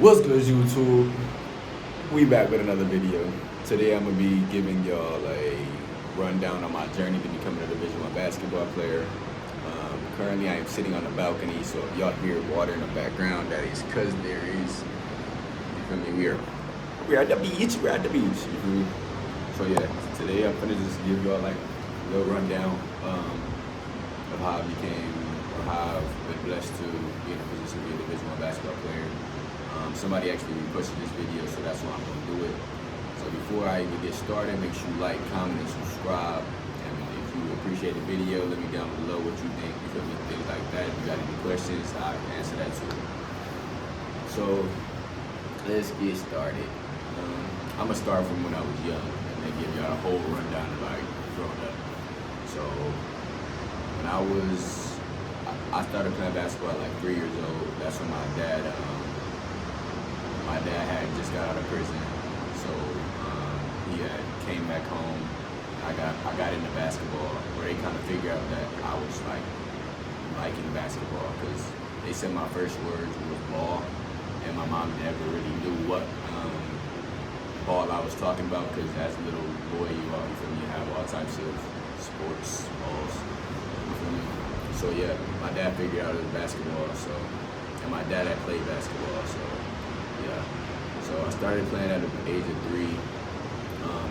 What's good, YouTube? We back with another video. Today I'm gonna be giving y'all a rundown on my journey to becoming a Division I basketball player. Currently, I am sitting on the balcony, so if y'all hear water in the background, that is because there is. You feel me? We're at the beach. We're at the beach. You feel me? So yeah, today I'm gonna just give y'all like a little rundown of how I became, or how I've been blessed to be in a position to be a Division I basketball player. Somebody actually requested this video, so that's why I'm going to do it. So before I even get started, make sure you like, comment, and subscribe. And if you appreciate the video, let me down below what you think. You feel me? Things like that. If you got any questions, I can answer that too. So let's get started. I'm going to start from when I was young and then give y'all a whole rundown of like growing up. So when I started playing basketball at like 3 years old. That's when my dad had just got out of prison, so he had came back home. I got into basketball, where they kind of figured out that I was like liking basketball, because they said my first words was ball, and my mom never really knew what ball I was talking about, because as a little boy, you have all types of sports balls. You feel me? So yeah, my dad figured out it was basketball. So, and my dad had played basketball, so. Yeah, so I started playing at the age of 3.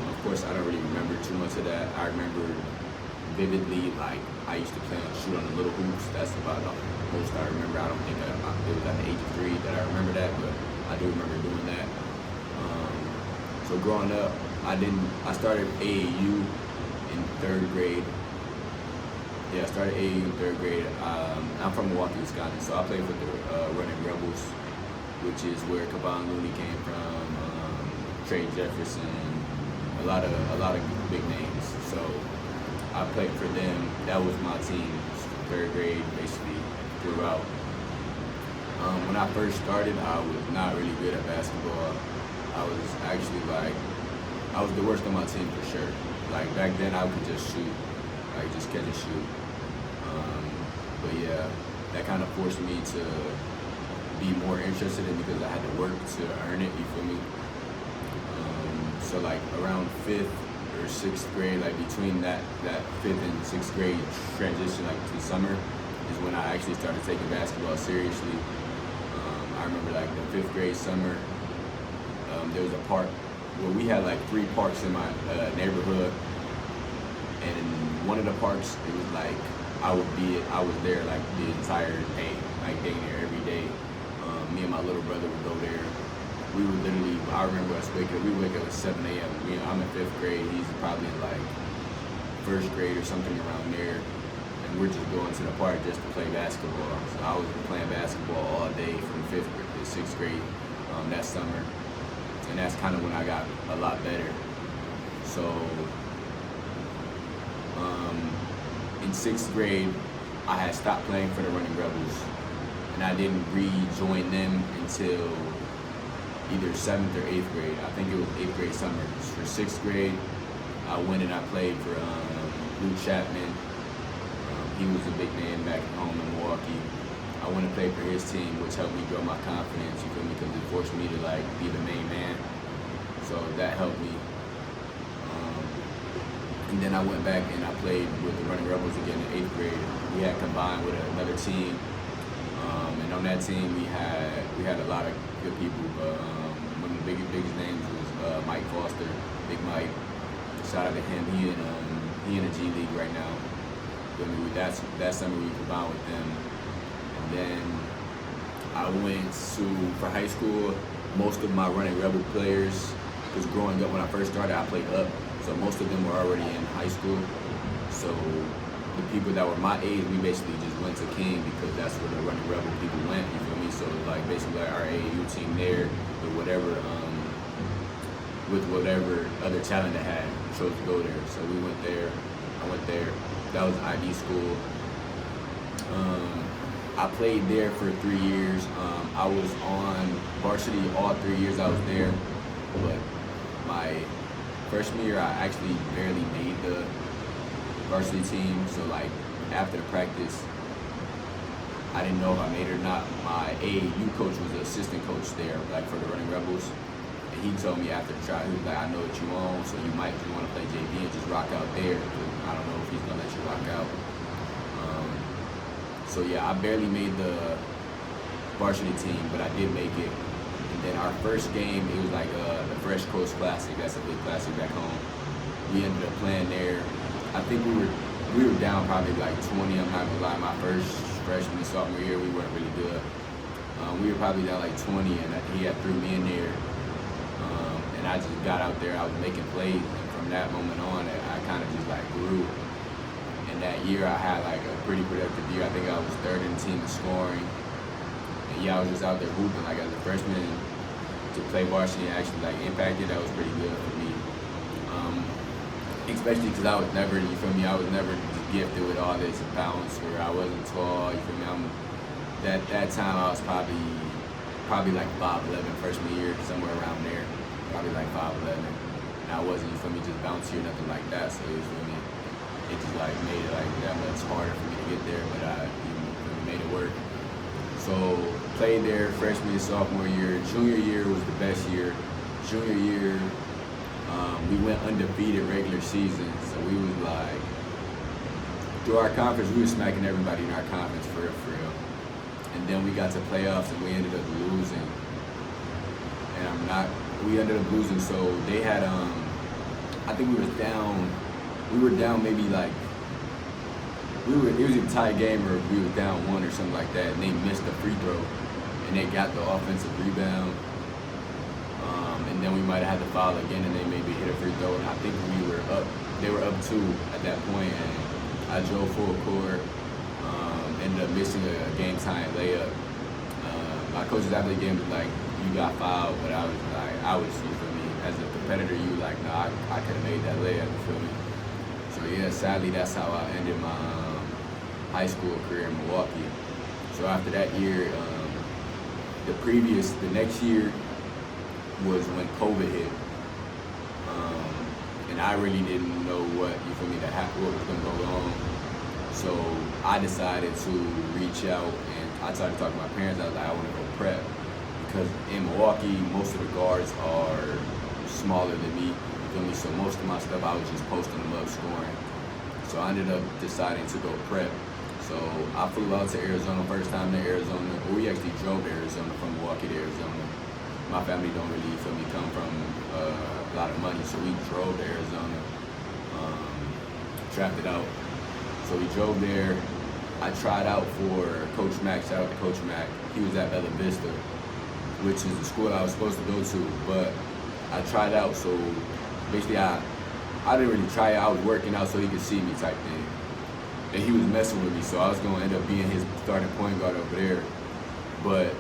Of course, I don't really remember too much of that. I remember vividly, like, I used to shoot on the little hoops. That's about the most I remember. I don't think it was at the age of 3 that I remember that, but I do remember doing that. So growing up, I started AAU in 3rd grade. Yeah, I started AAU in 3rd grade. I'm from Milwaukee, Wisconsin, so I played for the Running Rebels, which is where Kevon Looney came from, Trey Jefferson, a lot of big names. So I played for them. That was my team, 3rd grade, basically throughout. When I first started, I was not really good at basketball. I was the worst on my team for sure. Like back then, I could just shoot, like just catch and shoot. But yeah, that kind of forced me to be more interested in, because I had to work to earn it, you feel me? So like around 5th or 6th grade, like between that 5th and 6th grade transition, like to summer, is when I actually started taking basketball seriously. I remember like the 5th grade summer, there was a park where we had like 3 parks in my neighborhood, and in one of the parks, it was like I was there like the entire day, like being there every day. Me and my little brother would go there. We would literally, I remember us we wake up at 7 a.m. I'm in 5th grade, he's probably in like 1st grade or something around there. And we're just going to the park just to play basketball. So I was playing basketball all day from 5th grade to 6th grade that summer. And that's kind of when I got a lot better. So in 6th grade, I had stopped playing for the Running Rebels, and I didn't rejoin them until either 7th or 8th grade. I think it was 8th grade summer. For 6th grade, I went and I played for Luke Chapman. He was a big man back home in Milwaukee. I went and played for his team, which helped me grow my confidence, you feel me, because it forced me to like be the main man. So that helped me. And then I went back and I played with the Running Rebels again in 8th grade. We had combined with another team. And on that team, we had a lot of good people. But one of the biggest names was Mike Foster, Big Mike. Shout out to him. He in the G League right now. That summer we combined with them. And then I went for high school. Most of my Running Rebel players, because growing up when I first started, I played up. So most of them were already in high school. So the people that were my age, we basically just went to King, because that's where the Running Rebel people went, you feel me? So like basically like our AAU team there, with whatever other talent they had, chose to go there. So we went there, I went there. That was IB school. I played there for 3 years. I was on varsity all 3 years I was there, but my freshman year I actually barely made the varsity team. So like after the practice, I didn't know if I made it or not. My AAU coach was the assistant coach there, like for the Running Rebels. And he told me after the trial, he was like, I know what you own, so you might just want to play JV and just rock out there. I don't know if he's gonna let you rock out. So yeah, I barely made the varsity team, but I did make it. And then our first game, it was like the Fresh Coast Classic. That's a big classic back home. We ended up playing there. I think we were down probably like 20. I'm not gonna lie. My first freshman and sophomore year, we weren't really good. We were probably down like 20, and he had threw me in there. And I just got out there. I was making plays, and from that moment on, I kind of just like grew. And that year, I had like a pretty productive year. I think I was third in the team in scoring. And yeah, I was just out there hooping like as a freshman to play varsity and actually like impact it. That was pretty good for me. Especially because I was never, you feel me, I was never gifted with all this balance where I wasn't tall, you feel me. That time I was probably like 5'11" freshman year, somewhere around there. Probably like 5'11". And I wasn't, you feel me, just bouncy or nothing like that. So you feel me, it just like made it like that much harder for me to get there, but I made it work. So played there freshman and sophomore year. Junior year was the best year. Junior year, we went undefeated regular season. So we was like, through our conference, we were smacking everybody in our conference for real. And then we got to playoffs and we ended up losing. And we ended up losing. So they had, I think we were down maybe like, it was a tie game or we were down 1 or something like that, and they missed a free throw, and they got the offensive rebound, and then we might have had to foul again, and they maybe hit a free throw, and I think they were up 2 at that point, and I drove full court, ended up missing a game time layup. My coaches after the game was like, you got fouled, but I was, you feel me, as a competitor, you were like, nah, I could have made that layup, you feel me? So yeah, sadly, that's how I ended my high school career in Milwaukee. So after that year, the next year was when COVID hit. And I really didn't know what was gonna go on. So I decided to reach out and I tried to talk to my parents. I was like, I wanna go prep. Because in Milwaukee, most of the guards are smaller than me. So most of my stuff, I was just posting them up, scoring. So I ended up deciding to go prep. So I flew out to Arizona, first time to Arizona. We actually drove to Arizona from Milwaukee to Arizona. My family don't really, you feel me, come from a lot of money. So we drove to Arizona, trapped it out. So we drove there. I tried out for Coach Mack, shout out to Coach Mack. He was at Bella Vista, which is the school I was supposed to go to, but I tried out, so basically, I didn't really try it. I was working out so he could see me type thing. And he was messing with me, so I was going to end up being his starting point guard over there. But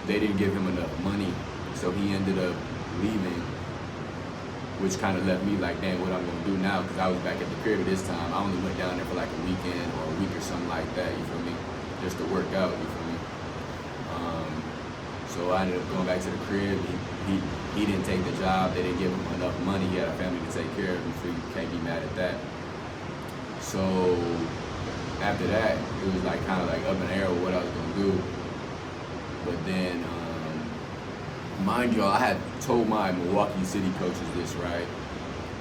they didn't give him enough money, so he ended up leaving, which kind of left me like, dang, what I'm going to do now? Because I was back at the crib at this time. I only went down there for like a weekend or a week or something like that, you feel me? Just to work out, you feel me? So I ended up going back to the crib. He didn't take the job. They didn't give him enough money. He had a family to take care of him, so you can't be mad at that. So after that, it was like kind of like up in the air what I was gonna do. But then, mind y'all, I had told my Milwaukee City coaches this, right?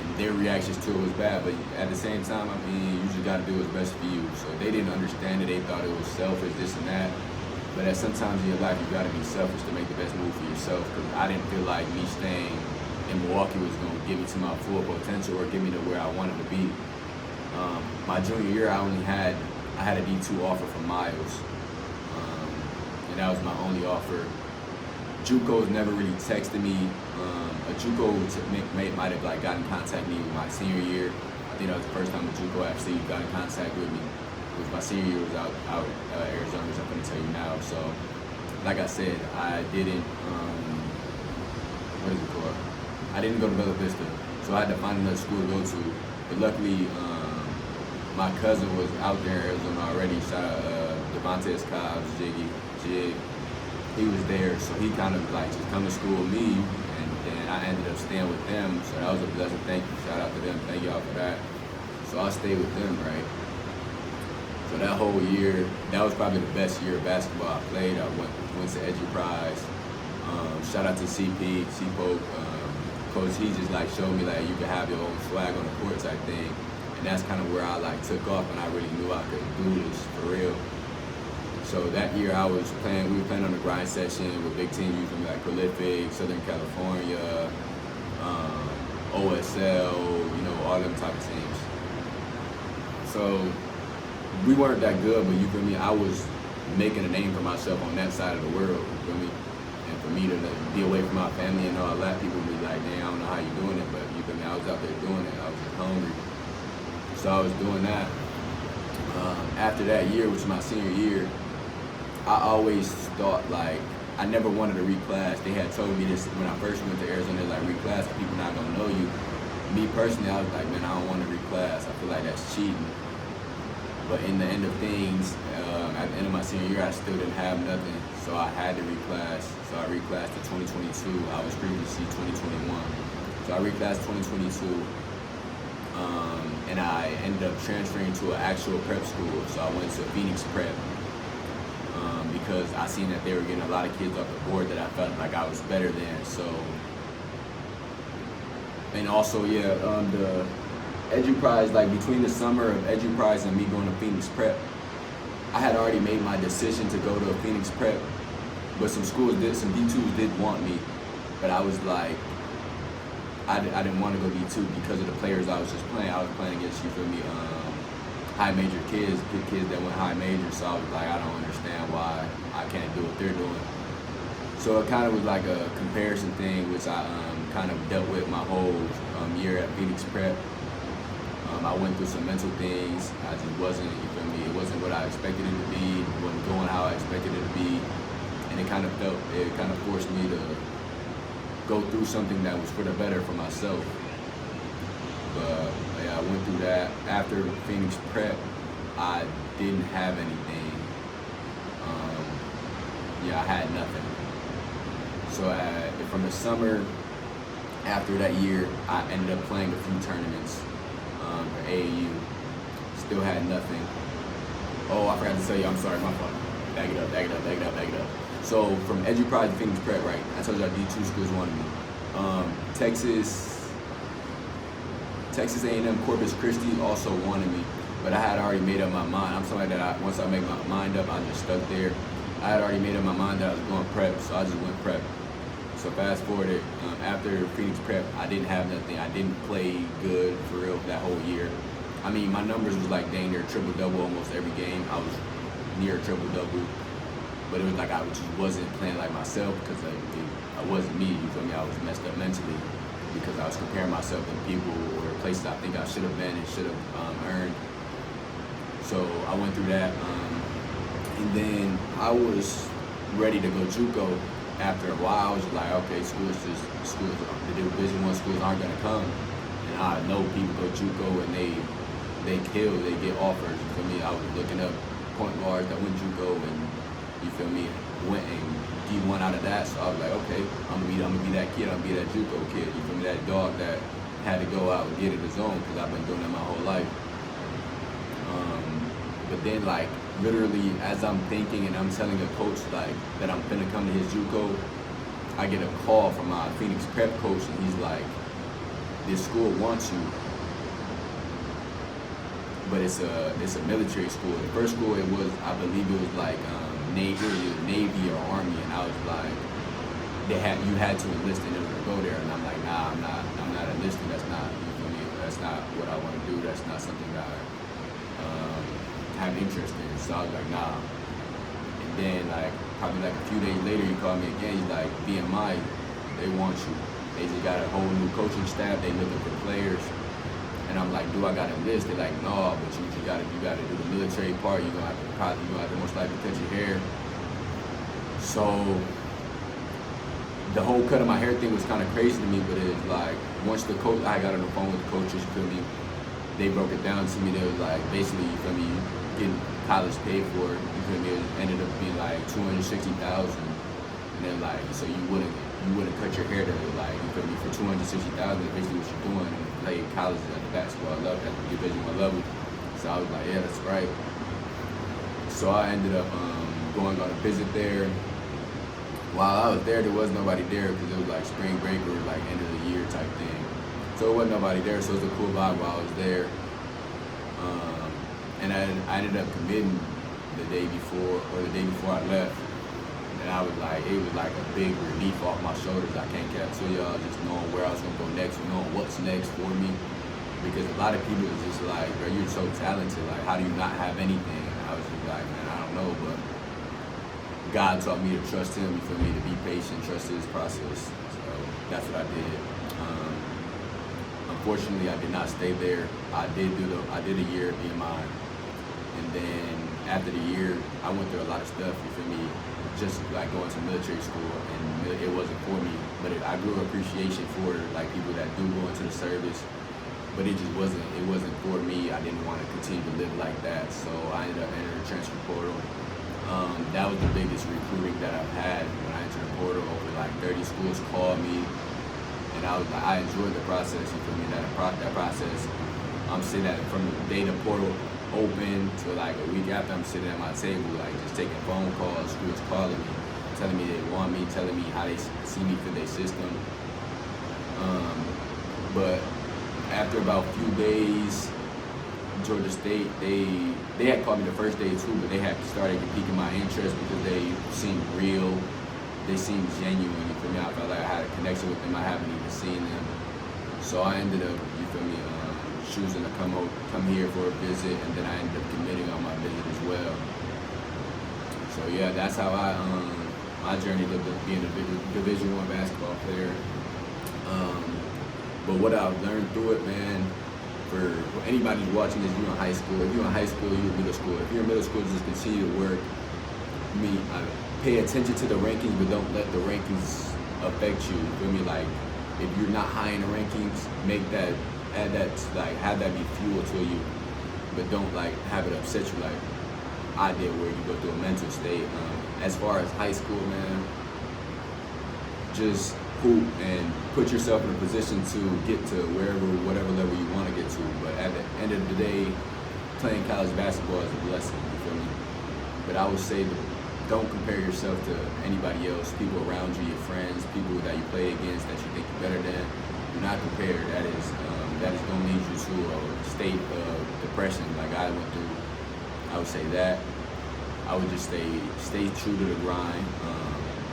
And their reactions to it was bad. But at the same time, I mean, you just gotta do what's best for you. So they didn't understand it. They thought it was selfish, this and that. But at sometimes in your life, you gotta be selfish to make the best move for yourself. Because I didn't feel like me staying in Milwaukee was gonna get me to my full potential or get me to where I wanted to be. My junior year, I had a D2 offer from Miles, and that was my only offer. JUCOs never really texted me. A JUCO might have like gotten in contact with me my senior year. I think that was the first time a JUCO actually got in contact with me. My senior year was out Arizona, which I'm going to tell you now. So, like I said, I didn't, what is it called? I didn't go to Bella Vista, so I had to find another school to go to. But luckily, my cousin was out there in Arizona already. Shout out Devontae Cobbs, Jig. He was there, so he kind of like just come to school with me, and then I ended up staying with them. So that was a blessing. Thank you. Shout out to them. Thank y'all for that. So I stayed with them, right? So that whole year, that was probably the best year of basketball I played. I went to Enterprise. Shout out to CP, C-Poke. Coach, he just like showed me like you can have your own swag on the court type thing. And that's kind of where I like took off, and I really knew I could do this for real. So that year we were playing on the grind session with big teams from like Prolific, Southern California, OSL, you know, all them type of teams. So we weren't that good, but you feel me, I was making a name for myself on that side of the world, you feel me? And for me to like, be away from my family and all that, people be like, damn, I don't know how you doing it, but you feel me, I was out there doing it, I was just hungry. So I was doing that. After that year, which was my senior year, I always thought like, I never wanted to reclass. They had told me this when I first went to Arizona, like reclass, people not gonna know you. Me personally, I was like, man, I don't want to reclass. I feel like that's cheating. But in the end of things, at the end of my senior year, I still didn't have nothing, so I had to reclass. So I reclassed to 2022. I was previously 2021. So I reclassed 2022, and I ended up transferring to an actual prep school. So I went to Phoenix Prep because I seen that they were getting a lot of kids off the board that I felt like I was better than. So, and also, yeah, the EduPrize, like between the summer of EduPrize and me going to Phoenix Prep, I had already made my decision to go to a Phoenix Prep, but some D2s did want me, but I was like, I didn't want to go D2 because of the players I was just playing. I was playing against, you feel me, high major kids that went high major, so I was like, I don't understand why I can't do what they're doing. So it kind of was like a comparison thing, which I kind of dealt with my whole year at Phoenix Prep. I went through some mental things. I just wasn't, you feel me, it wasn't what I expected it to be. It wasn't going how I expected it to be. And it kind of forced me to go through something that was for the better for myself. But yeah, I went through that. After Phoenix Prep, I didn't have anything. I had nothing. So from the summer after that year, I ended up playing a few tournaments for AAU. Still had nothing. Oh, I forgot to tell you, I'm sorry, my fault. Back it up. So from EduPrize to Phoenix Prep, right? I told you our D2 schools wanted me. Texas A&M Corpus Christi also wanted me, but I had already made up my mind. I'm somebody that once I make my mind up, I just stuck there. I had already made up my mind that I was going prep, so I just went prep. So fast forward, after Phoenix Prep, I didn't have nothing. I didn't play good for real that whole year. I mean, my numbers was like dang near triple-double almost every game. I was near triple-double, but it was like I just wasn't playing like myself because I wasn't me, you feel me? I was messed up mentally because I was comparing myself to people or places I think I should have been and should have earned. So I went through that, and then I was ready to go JUCO. After a while, I was like, okay, the Division I schools aren't gonna come, and I know people go JUCO and they kill, they get offers. You feel me? I was looking up point guards that went JUCO, and you feel me, went and D1 out of that. So I was like, okay, I'm gonna be that kid. I'm gonna be that JUCO kid. You feel me? That dog that had to go out and get it his own because I've been doing that my whole life. But then, like, literally, as I'm thinking and I'm telling a coach like that I'm gonna come to his JUCO, I get a call from my Phoenix Prep coach, and he's like, "This school wants you, but it's a military school." The first school I believe it was like Navy or Army, and I was like, you had to enlist in order to go there, and I'm like, nah, I'm not enlisting. That's not, you feel me? That's not what I want to do. That's not something that I have interest in. So I was like, nah. And then probably a few days later, he called me again. He's like, BMI, they want you. They just got a whole new coaching staff. They looking for players. And I'm like, do I got to enlist? They're like, no, but you gotta do the military part. You're gonna have to most likely cut your hair. So the whole cut of my hair thing was kind of crazy to me, but it's like once I got on the phone with the coaches, you feel me? They broke it down to me. They was like, basically, you feel me? You getting college paid for it. You feel me? It ended up being like $260,000, and then like so you wouldn't cut your hair to like you feel me for $260,000. Basically, what you're doing and play college at the basketball level, at the Division I level. So I was like, yeah, that's right. So I ended up going on a visit there. While I was there was nobody there because it was like spring break or like end of the year type thing. So it wasn't nobody there, so it was a cool vibe while I was there. And I ended up committing the day before I left. And I was like, it was like a big relief off my shoulders. I can't cap to y'all, just knowing where I was gonna go next, or knowing what's next for me. Because a lot of people is just like, bro, you're so talented, like how do you not have anything? And I was just like, man, I don't know, but God taught me to trust him, you feel me, to be patient, trust his process. So that's what I did. Unfortunately, I did not stay there. I did a year at BMI. And then after the year, I went through a lot of stuff, you feel me, just like going to military school, and it wasn't for me. But I grew appreciation for like people that do go into the service, but it wasn't for me. I didn't want to continue to live like that, so I ended up entering the transfer portal. That was the biggest recruiting that I've had when I entered the portal. Over like 30 schools called me, and I enjoyed the process. You feel me? That process. I'm sitting at from the day the portal open to like a week after, I'm sitting at my table, like just taking phone calls, schools calling me, telling me they want me, telling me how they see me for their system. But after about a few days, Georgia State, they had called me the first day too, but they had started piquing my interest because they seemed real, they seemed genuine, you feel me? I felt like I had a connection with them, I haven't even seen them. So I ended up, you feel me, choosing to come here for a visit, and then I ended up committing on my visit as well. So yeah, that's how my journey looked at being a Division I basketball player. But what I've learned through it, man, for anybody who's watching this, you're in high school. If you're in high school, you're in middle school. If you're in middle school, just continue to work. Pay attention to the rankings, but don't let the rankings affect you. You feel me? Like, if you're not high in the rankings, have that be fuel to you, but don't like have it upset you like I did, where you go through a mental state. As far as high school, man, just hoop and put yourself in a position to get to whatever level you want to get to. But at the end of the day, playing college basketball is a blessing, you feel me? But I would say that don't compare yourself to anybody else, people around you, your friends, people that you play against that you think you're better than. Do not compare. That is going to lead you to a state of depression like I went through. I would say that. I would just stay true to the grind,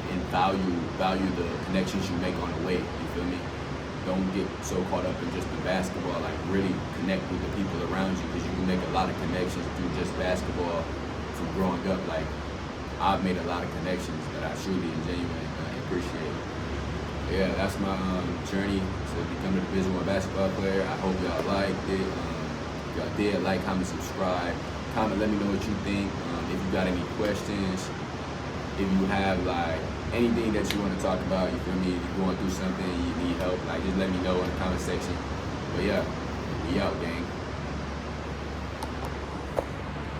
and value the connections you make on the way. You feel me? Don't get so caught up in just the basketball. Like, really connect with the people around you, because you can make a lot of connections through just basketball from growing up. Like, I've made a lot of connections that I truly and genuinely appreciate. Yeah, that's my journey to become a Division I basketball player. I hope y'all liked it. If y'all did, like, comment, subscribe. Comment, let me know what you think. If you got any questions, if you have like anything that you want to talk about, you feel me? If you're going through something, you need help, like just let me know in the comment section. But yeah, we out, gang.